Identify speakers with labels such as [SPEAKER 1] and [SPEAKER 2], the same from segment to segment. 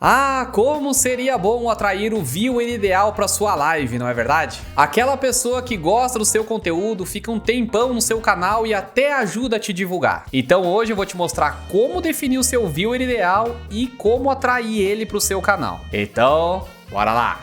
[SPEAKER 1] Ah, como seria bom atrair o viewer ideal para sua live, não é verdade? Aquela pessoa que gosta do seu conteúdo, fica um tempão no seu canal e até ajuda a te divulgar. Então hoje eu vou te mostrar como definir o seu viewer ideal e como atrair ele para o seu canal. Então, bora lá!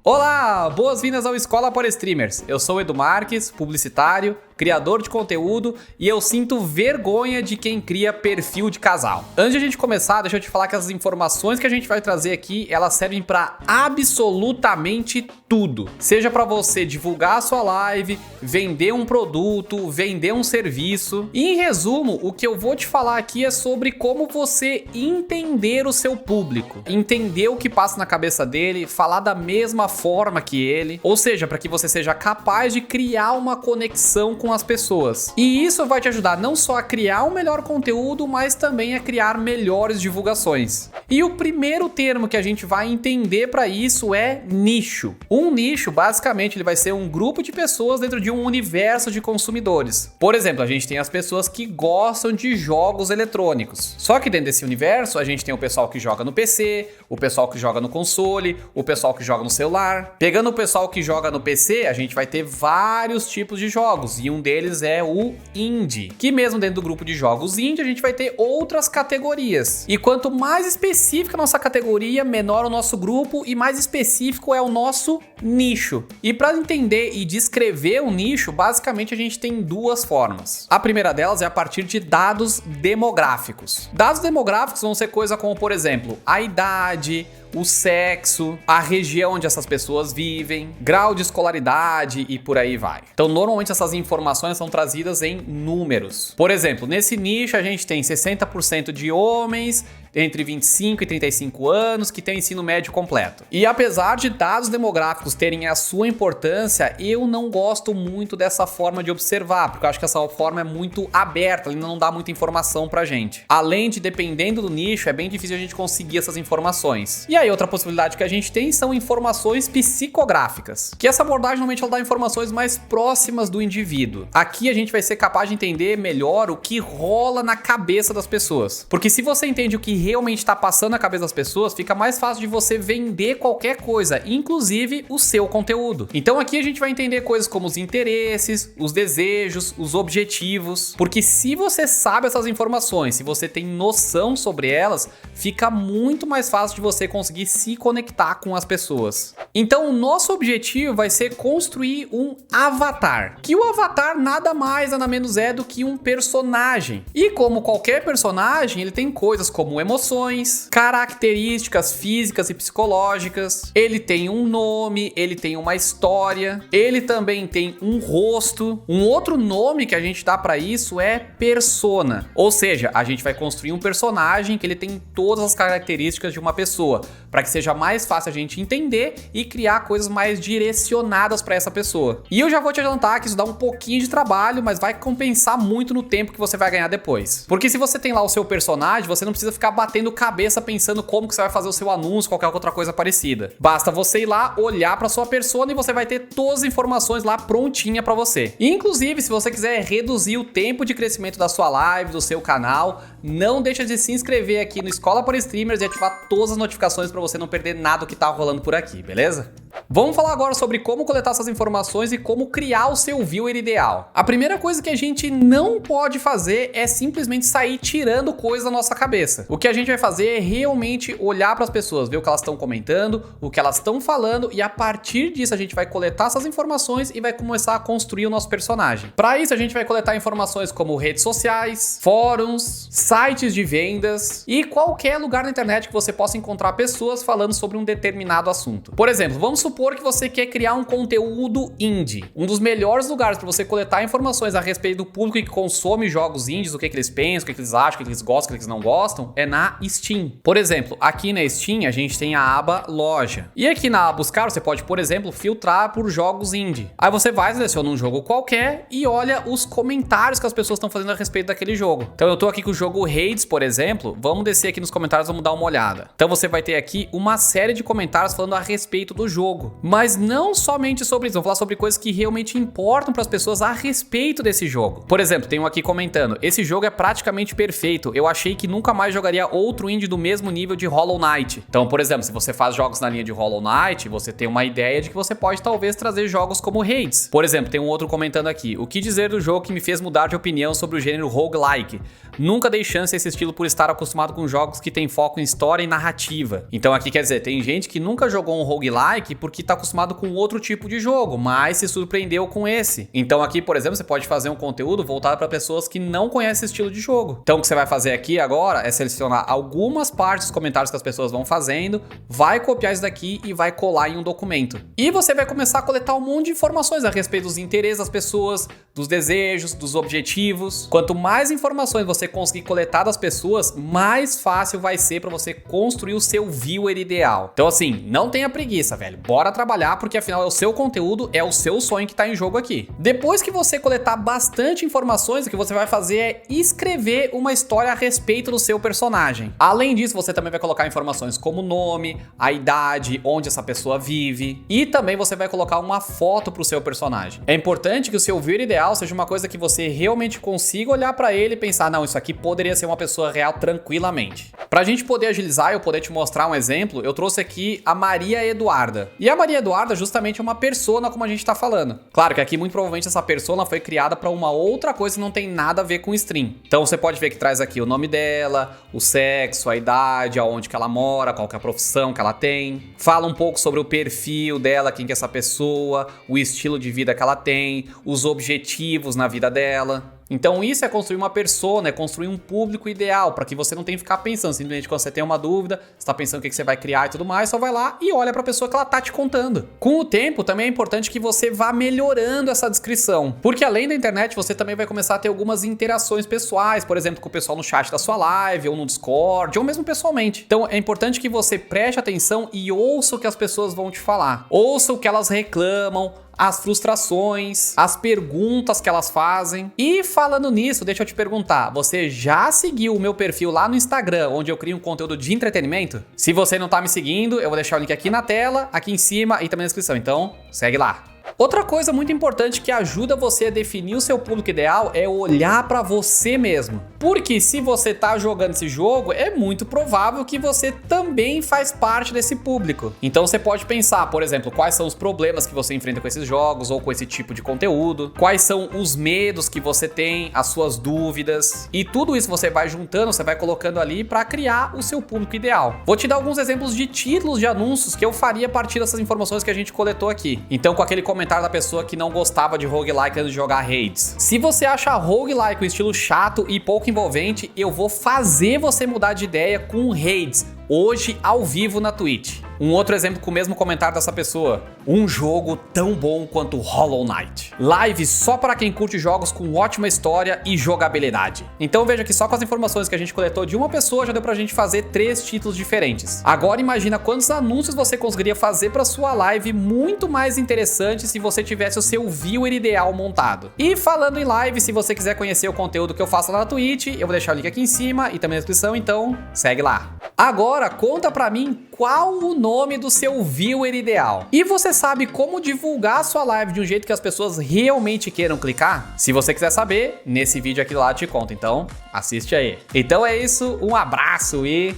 [SPEAKER 1] Olá, boas-vindas ao Escola para Streamers. Eu sou o Edu Marques, publicitário, criador de conteúdo e eu sinto vergonha de quem cria perfil de casal. Antes de a gente começar, deixa eu te falar que as informações que a gente vai trazer aqui, elas servem para absolutamente tudo. Seja para você divulgar a sua live, vender um produto, vender um serviço. E em resumo, o que eu vou te falar aqui é sobre como você entender o seu público, entender o que passa na cabeça dele, falar da mesma forma que ele, ou seja, para que você seja capaz de criar uma conexão com as pessoas. E isso vai te ajudar não só a criar um melhor conteúdo, mas também a criar melhores divulgações. E o primeiro termo que a gente vai entender para isso é nicho. Um nicho, basicamente, ele vai ser um grupo de pessoas dentro de um universo de consumidores. Por exemplo, a gente tem as pessoas que gostam de jogos eletrônicos. Só que dentro desse universo, a gente tem o pessoal que joga no PC, o pessoal que joga no console, o pessoal que joga no celular. Pegando o pessoal que joga no PC, a gente vai ter vários tipos de jogos e um deles é o indie, que mesmo dentro do grupo de jogos indie a gente vai ter outras categorias. E quanto mais específica a nossa categoria, menor o nosso grupo e mais específico é o nosso nicho. E para entender e descrever um nicho, basicamente a gente tem duas formas. A primeira delas é a partir de dados demográficos. Dados demográficos vão ser coisa como, por exemplo, a idade, o sexo, a região onde essas pessoas vivem, grau de escolaridade e por aí vai. Então, normalmente essas informações são trazidas em números. Por exemplo, nesse nicho a gente tem 60% de homens entre 25 e 35 anos que tem ensino médio completo. E apesar de dados demográficos terem a sua importância, eu não gosto muito dessa forma de observar, porque eu acho que essa forma é muito aberta, ela não dá muita informação pra gente. Além de, dependendo do nicho, é bem difícil a gente conseguir essas informações. E aí, outra possibilidade que a gente tem são informações psicográficas, que essa abordagem normalmente ela dá informações mais próximas do indivíduo. Aqui a gente vai ser capaz de entender melhor o que rola na cabeça das pessoas. Porque se você entende o que realmente está passando na cabeça das pessoas, fica mais fácil de você vender qualquer coisa, inclusive o seu conteúdo. Então aqui a gente vai entender coisas como os interesses, os desejos, os objetivos, porque se você sabe essas informações, se você tem noção sobre elas, fica muito mais fácil de você conseguir se conectar com as pessoas. Então o nosso objetivo vai ser construir um avatar, que o avatar nada mais nada menos é do que um personagem. E como qualquer personagem, ele tem coisas como emoções, características físicas e psicológicas, ele tem um nome, ele tem uma história, ele também tem um rosto. Um outro nome que a gente dá para isso é persona, ou seja, a gente vai construir um personagem que ele tem todas as características de uma pessoa, para que seja mais fácil a gente entender e criar coisas mais direcionadas para essa pessoa. E eu já vou te adiantar que isso dá um pouquinho de trabalho, mas vai compensar muito no tempo que você vai ganhar depois. Porque se você tem lá o seu personagem, você não precisa ficar batendo cabeça pensando como que você vai fazer o seu anúncio, qualquer outra coisa parecida. Basta você ir lá, olhar para sua persona e você vai ter todas as informações lá prontinha para você. Inclusive, se você quiser reduzir o tempo de crescimento da sua live, do seu canal, não deixa de se inscrever aqui no Escola para Streamers e ativar todas as notificações para você não perder nada do que tá rolando por aqui, beleza? Vamos falar agora sobre como coletar essas informações e como criar o seu viewer ideal. A primeira coisa que a gente não pode fazer é simplesmente sair tirando coisas da nossa cabeça. O que a gente vai fazer é realmente olhar para as pessoas, ver o que elas estão comentando, o que elas estão falando e a partir disso a gente vai coletar essas informações e vai começar a construir o nosso personagem. Para isso a gente vai coletar informações como redes sociais, fóruns, sites de vendas e qualquer lugar na internet que você possa encontrar pessoas falando sobre um determinado assunto. Por exemplo, vamos supor que você quer criar um conteúdo indie. Um dos melhores lugares para você coletar informações a respeito do público que consome jogos indies, o que eles pensam, o que eles acham, o que eles gostam, o que eles não gostam, é na Steam. Por exemplo, aqui na Steam a gente tem a aba Loja. E aqui na aba Buscar você pode, por exemplo, filtrar por jogos indie. Aí você vai, seleciona um jogo qualquer e olha os comentários que as pessoas estão fazendo a respeito daquele jogo. Então eu tô aqui com o jogo Hades, por exemplo. Vamos descer aqui nos comentários, vamos dar uma olhada. Então você vai ter aqui uma série de comentários falando a respeito do jogo. jogo. Mas não somente sobre isso, vamos falar sobre coisas que realmente importam para as pessoas a respeito desse jogo. Por exemplo, tem um aqui comentando: esse jogo é praticamente perfeito, eu achei que nunca mais jogaria outro indie do mesmo nível de Hollow Knight. Então, por exemplo, se você faz jogos na linha de Hollow Knight, você tem uma ideia de que você pode talvez trazer jogos como Hades. Por exemplo, tem um outro comentando aqui: o que dizer do jogo que me fez mudar de opinião sobre o gênero roguelike? Nunca dei chance a esse estilo por estar acostumado com jogos que tem foco em história e narrativa. Então aqui quer dizer, tem gente que nunca jogou um roguelike porque tá acostumado com outro tipo de jogo, mas se surpreendeu com esse. Então aqui, por exemplo, você pode fazer um conteúdo voltado para pessoas que não conhecem esse estilo de jogo. Então o que você vai fazer aqui agora é selecionar algumas partes dos comentários que as pessoas vão fazendo, vai copiar isso daqui e vai colar em um documento. E você vai começar a coletar um monte de informações a respeito dos interesses das pessoas, dos desejos, dos objetivos. Quanto mais informações você conseguir coletar das pessoas, mais fácil vai ser para você construir o seu viewer ideal. Então assim, não tenha preguiça, velho. Bora trabalhar, porque afinal é o seu conteúdo, é o seu sonho que tá em jogo aqui. Depois que você coletar bastante informações, o que você vai fazer é escrever uma história a respeito do seu personagem. Além disso, você também vai colocar informações como o nome, a idade, onde essa pessoa vive, e também você vai colocar uma foto pro seu personagem. É importante que o seu viewer ideal seja uma coisa que você realmente consiga olhar pra ele e pensar: não, isso aqui poderia ser uma pessoa real tranquilamente. Pra gente poder agilizar e eu poder te mostrar um exemplo, eu trouxe aqui a Maria Eduarda. E a Maria Eduarda justamente é uma persona, como a gente tá falando. Claro que aqui muito provavelmente essa persona foi criada pra uma outra coisa que não tem nada a ver com stream. Então você pode ver que traz aqui o nome dela, o sexo, a idade, aonde que ela mora, qual que é a profissão que ela tem. Fala um pouco sobre o perfil dela, quem que é essa pessoa, o estilo de vida que ela tem, os objetivos na vida dela. Então isso é construir uma persona, é construir um público ideal, para que você não tenha que ficar pensando, simplesmente quando você tem uma dúvida, você tá pensando o que você vai criar e tudo mais, só vai lá e olha pra pessoa que ela tá te contando. Com o tempo, também é importante que você vá melhorando essa descrição, porque além da internet, você também vai começar a ter algumas interações pessoais, por exemplo, com o pessoal no chat da sua live, ou no Discord, ou mesmo pessoalmente. Então é importante que você preste atenção e ouça o que as pessoas vão te falar. Ouça o que elas reclamam, as frustrações, as perguntas que elas fazem. E falando nisso, deixa eu te perguntar, você já seguiu o meu perfil lá no Instagram, onde eu crio um conteúdo de entretenimento? Se você não tá me seguindo, eu vou deixar o link aqui na tela, aqui em cima e também na descrição, então segue lá. Outra coisa muito importante que ajuda você a definir o seu público ideal é olhar pra você mesmo. Porque se você tá jogando esse jogo, é muito provável que você também faz parte desse público. Então você pode pensar, por exemplo, quais são os problemas que você enfrenta com esses jogos ou com esse tipo de conteúdo, quais são os medos que você tem, as suas dúvidas, e tudo isso você vai juntando, você vai colocando ali pra criar o seu público ideal. Vou te dar alguns exemplos de títulos de anúncios que eu faria a partir dessas informações que a gente coletou aqui. Então, com aquele comentário da pessoa que não gostava de roguelike antes de jogar Hades. Se você acha roguelike um estilo chato e pouco envolvente, eu vou fazer você mudar de ideia com Hades, hoje ao vivo na Twitch. Um outro exemplo com o mesmo comentário dessa pessoa: um jogo tão bom quanto Hollow Knight. Live só para quem curte jogos com ótima história e jogabilidade. Então veja que só com as informações que a gente coletou de uma pessoa já deu pra gente fazer 3 títulos diferentes. Agora imagina quantos anúncios você conseguiria fazer para sua live muito mais interessante se você tivesse o seu viewer ideal montado. E falando em live, se você quiser conhecer o conteúdo que eu faço lá na Twitch, eu vou deixar o link aqui em cima e também na descrição, então segue lá. Agora conta pra mim qual o nome do seu viewer ideal. E você sabe como divulgar a sua live de um jeito que as pessoas realmente queiram clicar? Se você quiser saber, nesse vídeo aqui lá eu te conto, então assiste aí. Então é isso, um abraço e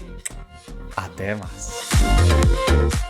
[SPEAKER 1] até mais.